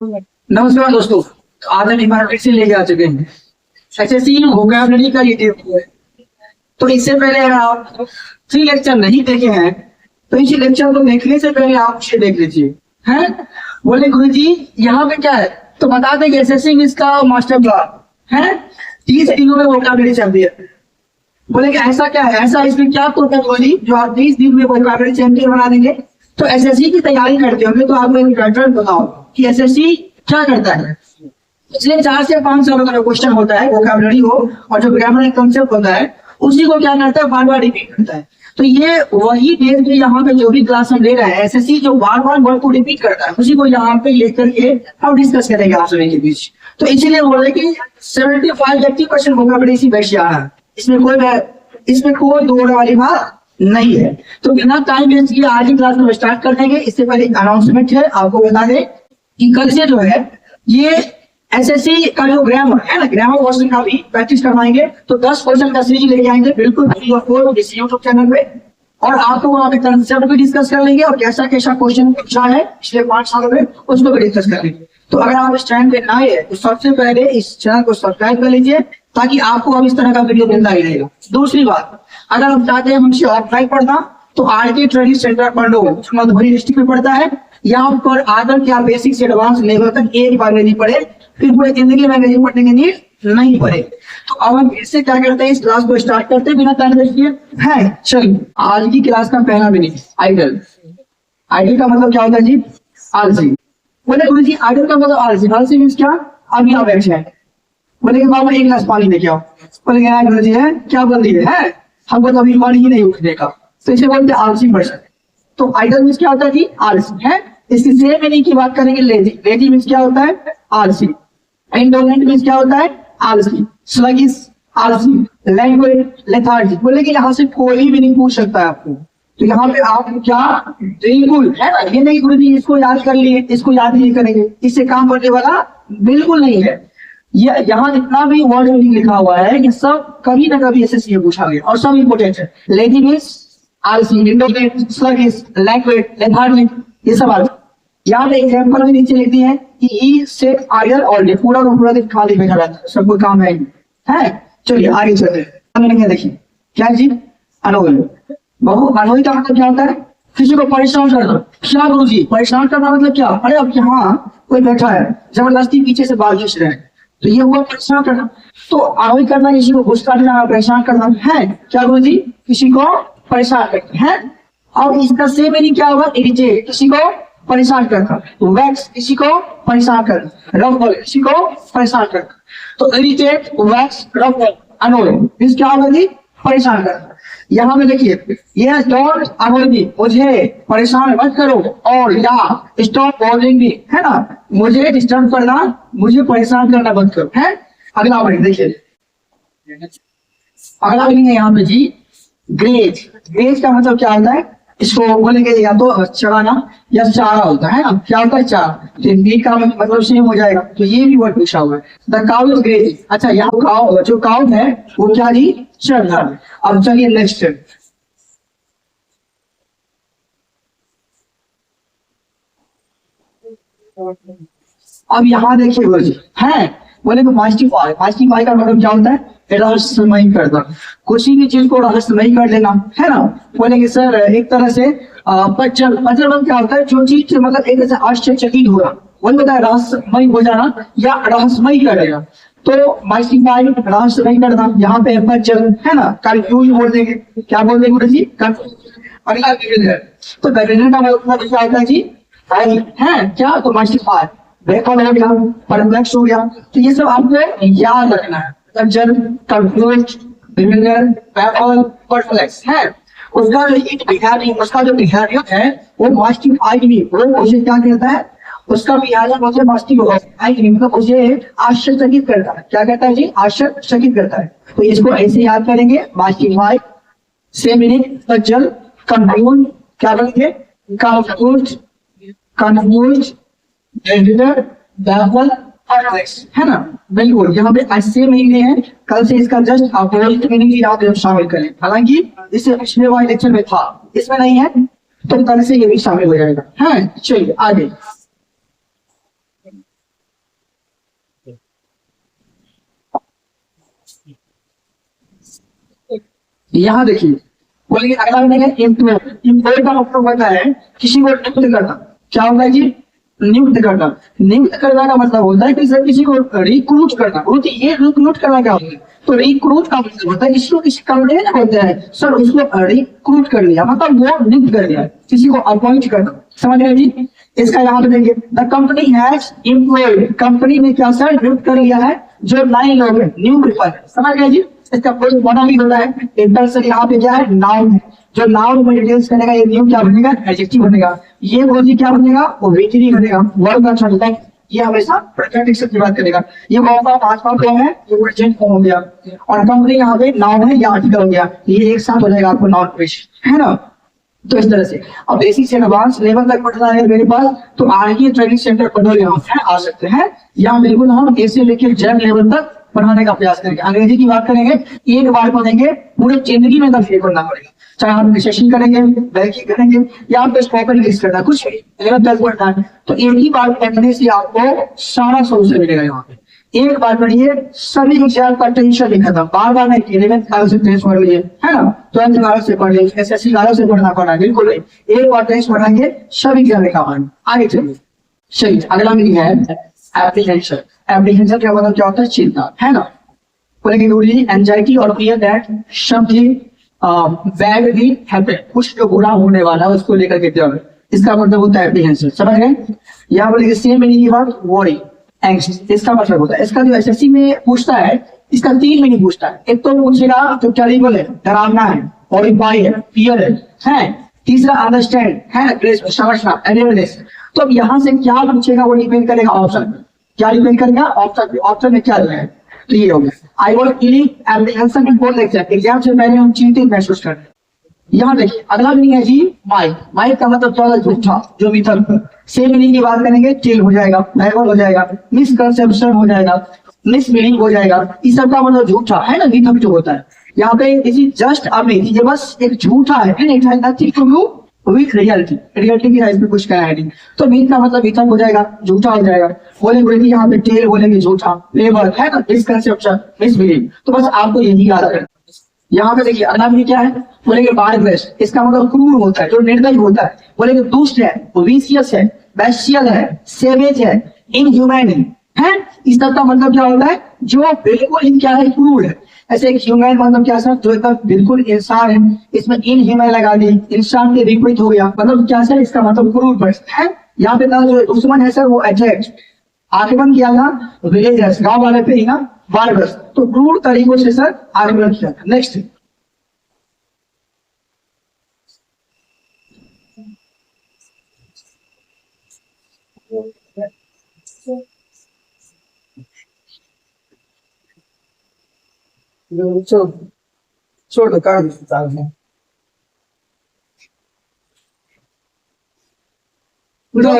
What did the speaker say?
नमस्कार दोस्तों। तो आज हम हमारा फिर से लेके आ चुके हैं एसएससी वोकैबुलरी का ये टेस्ट है। तो इससे पहले अगर आप 3 लेक्चर नहीं देखे हैं तो इस लेक्चर को देखने से पहले आप इसे देख लीजिए। हैं बोले गुरु जी यहाँ पे क्या है, तो बता दें कि एसएससी इसका मास्टर प्लान है 30 दिनों में वोकैबुलरी चलती है। बोले कि ऐसा क्या है, ऐसा इसमें क्या बोली जो आप 30 दिन में वोकैबुलरी चैंपियन बना देंगे। तो एसएससी की तैयारी करते होंगे तो आपको एक पैटर्न बताओ कि एसएससी क्या करता है। पिछले 4 से 5 सालों का जो क्वेश्चन होता है वोकैबुलरी हो और जो ग्रामर कॉन्सेप्ट होता है उसी को क्या करता है, बार बार रिपीट करता है। तो ये वही बेस यहाँ पे जो भी क्लास हम ले रहे हैं एसएससी जो बार बार वर्ड को रिपीट करता है उसी को यहाँ पे लेकर के हम डिस्कस करेंगे आप सभी के बीच। तो इसीलिए बोले कि 75-80% वोकैबुलरी इसी बैठ जा रहा है। इसमें कोई दौड़ वाली बात नहीं है। तो बिना टाइम वेस्ट किए आज ही क्लास में स्टार्ट कर देंगे। इससे पहले एक अनाउंसमेंट है, आपको बता दें कि कल से जो है ये एसएससी का जो ग्रामर है ना, ग्रामर क्वेश्चन का भी प्रैक्टिस करवाएंगे। तो 10 क्वेश्चन का सीरीज लेके आएंगे बिल्कुल फ्री ऑफ कॉस्ट इस यूट्यूब चैनल पे, और आपको वहां पे कंसेप्ट भी डिस्कस कर लेंगे और कैसा कैसा क्वेश्चन पूछा है पिछले 5 सालों में उसको भी डिस्कस कर लेंगे। तो अगर आप इस चैनल पे नए हैं तो सबसे पहले इस चैनल को सब्सक्राइब कर लीजिए ताकि आपको अब इस तरह का वीडियो मिलता ही रहेगा। दूसरी बात, अगर हम चाहते हैं हमसे ऑफलाइन पढ़ना तो RK training centre Pandaul Madhubani district में पड़ता है। यहाँ पर आकर के आप बेसिक से एडवांस लेवल तक एक बार में नहीं पढ़े फिर पूरी जिंदगी में अंग्रेजी पढ़ने की नीड नहीं पड़े। तो अब हम फिर से क्या करते हैं, इस क्लास को स्टार्ट करते हैं बिना टाइम वेस्ट किए। है चलिए आज की क्लास का पहला मिनट आइडल। आइडल का मतलब क्या होता है जी, आलसी। बोले गुरु जी आइडल का मतलब आलसी, आलसी मीन्स क्या, अभी आप बैठे हैं। बोले कि बाबा एक गिलास पानी लेके आओ। बोले गुरु जी है क्या बोल रही है, हमको तो अभी पानी ही नहीं उठने का, तो इसे बोलते आलसी पर्सन। तो आइडल मीन्स क्या होता है जी, आलसी है। इसकी सेम मीनिंग की बात करेंगे लेजी। लेजी मीन्स क्या होता है, आलसी। इंडोलेंट मीन्स क्या होता है, आलसी। स्लगिश आलसी। Language lethargy. बोले कि यहाँ से कोई भी नहीं पूछ सकता है आपको। तो यहाँ पे आप क्या बिल्कुल है ना, ये नहीं गुरु जी इसको याद कर लिए इसको याद नहीं करेंगे, इससे काम करने वाला बिल्कुल नहीं है। ये यहाँ जितना भी वर्ड लिखा हुआ है ये सब कभी ना कभी एसएससी में पूछा गया और सब इंपोर्टेंट है। लेजी मीन्स आलसी, इंडोलेंट, स्लगिश, लैंग्वेज लेथार्जी, ये सब आलसी। यहाँ पे एग्जाम्पल भी नीचे लिखती है कि ही सेट आइडल ऑल डे, पूरा का पूरा दिन खाली बैठा रहता है, सब कोई काम है। चलिए आगे चलते हैं। देखिए क्या जी, अनोई। बहु अनोई का मतलब क्या होता है, किसी को परेशान करना। क्या गुरु जी परेशान करना मतलब क्या, अरे अब यहाँ कोई बैठा है जबरदस्ती पीछे से बाल खींच रहे हैं तो ये हुआ परेशान करना। तो अनोई करना किसी को गुस्सा दिलाना, परेशान करना है। क्या गुरु जी, किसी को परेशान करते हैं। और इसका सेम मीनिंग क्या होगा, इरिटेट, किसी को परेशान करना। वैक्स, किसी को परेशान करना। रफल, किसी को परेशान करना। तो irritate, vex, ruffle, annoy means क्या होगा जी, परेशान करना। यहाँ में देखिए ये डोंट अनोय मी, मुझे परेशान मत करो, और या स्टॉप बॉदरिंग मी, है ना, मुझे डिस्टर्ब करना, मुझे परेशान करना बंद करो। है अगला वर्ड देखिए, अगला मीनिंग है यहाँ पे जी ग्रेज। ग्रेज का मतलब क्या होता है, इसको बोलेंगे या तो चढ़ाना या चारा होता है ना, क्या होता है चारा। तो बी का मतलब सेम हो जाएगा। तो ये भी वर्ड पूछा हुआ है, द काउ इज ग्रेजिंग। अच्छा यहाँ काउ जो काउ है वो क्या जी, चढ़ रहा है। अब चलिए नेक्स्ट, अब यहाँ देखिए वर्ड है, बोले तो मास्टिफाई। मास्टिफाई का मतलब क्या होता है, रहस्यमय करना, किसी भी चीज को रहस्यमय कर देना, है ना। बोलेंगे सर एक तरह से पजल क्या होता है, जो चीज मतलब एक तरह से आश्चर्यचकित होना, वही होता है रहस्यमय हो जाना या रहस्यमय कर देना। तो मास्टिफाई रहस्यमय करना, यहाँ पे पजल है ना, कंफ्यूज बोल देंगे। क्या बोल देंगे गुरु जी, अगला तो बेविलर का मतलब क्या होता है जी, है क्या, तो मास्टिफाई बेकॉन हो गया, परप्लेक्स हो गया। तो ये सब आपको याद रखना है। कंफ्यूज, बेविलर, बेकॉन, परप्लेक्स है। उसका जो बिहेवियर है वो मास्टिफाइड भी, वो उसे क्या कहता है, उसका बिहेवियर मुझे मास्टिफाइड मतलब उसे आश्चर्यचकित करता है। क्या कहता है जी, आश्चर्यचकित करता है। तो इसको ऐसे याद करेंगे, मास्टिफाइड सेम मीनिंग पजल, कंफ्यूज, क्या करेंगे, कंफ्यूज, बेविलर, बेकॉन, है ना, बिल्कुल। यहाँ पे ऐसे मीनिंग है, कल से इसका जस्ट अपोजिट मीनिंग भी आप शामिल करें। हालांकि इससे पिछले वाले लेक्चर में था, इसमें नहीं है, तो कल से ये भी शामिल हो जाएगा। है चलिए आगे। यहाँ देखिए, बोलेंगे अगला बनेगा इम्प्लॉय। इम्प्लॉय का मतलब होता है किसी को नियुक्त करना। क्या होता है जी? नियुक्त करना। नियुक्त करना का मतलब होता है कि सर किसी को रिक्रूट करना। ये रिक्रूट करना क्या होता है? तो रिक्रूट का मतलब होता है किसी को किसी कंपनी में होता है सर उसको रिक्रूट कर लिया, मतलब वो नियुक्त कर लिया, किसी को अपॉइंट करना। समझ रहे जी? इसका यहाँ पे देंगे the company has employed. Company ने क्या सर नियुक्त कर लिया है जो 9 लोग हैं, न्यू पीपल। समझ गए जी? इसका कोई बना भी होता है एकदम से। यहाँ पे क्या है? नाउन है। जो नाउन में डिटेल्स करेगा ये न्यू क्या बनेगा? एडजेक्टिव बनेगा। ये बोली क्या बनेगा? ओबिटरी बनेगा। वर्ब का अच्छा होता है ये हमेशा प्रेजेंट की बात करेगा। ये कौन सा पांचवा फॉर्म है? ये प्रेजेंट फॉर्म हो गया। और कंपनी यहाँ पे नाउन है या आर्टिकल हो गया। ये एक साथ हो जाएगा आपको नाउन पेश, है ना? तो इस तरह से अब बेसिक से एडवांस लेवल तक पढ़ना है मेरे पास, तो आगे ट्रेनिंग सेंटर पढ़ोगे हम है आ सकते हैं, या बिल्कुल हम ए से लेकर जेड लेवल तक पढ़ाने का प्रयास करेंगे। अंग्रेजी की बात करेंगे, एक बार पढ़ेंगे पूरी जिंदगी में कभी पढ़ना पड़ेगा। चाहे आप सेशन करेंगे, बैंकिंग करेंगे, या आप स्पोकन इंग्लिश करना, कुछ भी 11th 12th पढ़ना है, तो एक ही बार पढ़ने से आपको सारा सोल्यूशन मिलेगा। यहाँ पे एक बार पढ़िए, सभी एग्जाम का टेंशन नहीं खत्म। बार बार नहीं, 11th 12th से टेस्ट पढ़ लीजिए, है ना? 12th 12th से पढ़ लीजिए, एसएससी 12 से पढ़ना पड़ा, बिल्कुल नहीं। एक बार टेस्ट पढ़ाएंगे, सब एग्जाम में काम आएंगे। आगे चलिए, चलिए अगला मीनिंग है एप्रीहेंशन। एप्रीहेंशन क्या मतलब क्या होता है? चिंता, है ना? बोलेंगे एंजाइटी और fear that something bad will happen. कुछ जो बुरा होने वाला है उसको लेकर के डर, इसका मतलब होता है एप्रीहेंशन। समझ गए? यहाँ बोलेंगे सेम मीनिंग की बात वरी एंग्स्ट, इसका मतलब होता है। इसका जो एसएससी में पूछता है इसका 3 मीनिंग पूछता है। एक तो पूछेगा जो टेरिबल है, डरावना है, हॉरिफाई है, फियर है। तीसरा अंडरस्टैंड है, समझना, एवेयरनेस। तो अब यहाँ से क्या पूछेगा वो डिपेंड करेगा ऑप्शन। क्या डिपेंड करेगा? ऑप्शन। ऑप्शन में क्या है? तो ये हो गया I was feeling apprehension before the exam. Exam से पहले हम चिंतित महसूस कर रहे हैं। यहाँ देखिए अगला मीनिंग है जी माइक। माइक का मतलब क्या होता है? झूठा, जो मिथक। सेम मीनिंग की बात करेंगे, टिल हो जाएगा, डायवर्ट हो जाएगा, मिसकंसेप्शन हो जाएगा, मिस मीनिंग हो जाएगा। इस सब का मतलब झूठा, है ना? मिथक जो होता है यहाँ पे इज जस्ट अ मिथ, ये बस एक झूठा है, it has nothing to do with reality. Reality की साइज में कुछ कहना है नहीं। तो मिथ का मतलब मिथक हो जाएगा, झूठा हो जाएगा। बोलेंगे यहाँ पे टेल बोलेंगे झूठा, लेबर है ना, मिसकंसेप्शन, मिस मीनिंग। तो बस आपको यही याद रखना। यहाँ पे देखिए अगला मीनिंग क्या है? बोलेंगे बारग्रेस। इसका मतलब क्रूर होता है, जो निर्दयी होता है। बोलेंगे दुष्ट है, विशियस है, बेस्टियल है, सेवेज है, इनह्यूमैन है। इस सब का मतलब क्या होता है? जो बिल्कुल ही क्या है? क्रूर है। ऐसे एक ह्यूमन मतलब क्या सर? जो एकदम बिल्कुल इंसान है, इसमें इनह्यूमन लगा दी, इंसान के विपरीत हो गया, मतलब क्या सर? इसका मतलब क्रूर पर्सन है। यहाँ पे जो दुश्मन है सर वो अटैक आक्रमण किया था विलेजर्स, गांव वाले पे ही ना, बारबर्स। तो क्रूर तरीकों से सर आक्रमण किया था। नेक्स्ट छोड़ छोड़ दो, काट दो।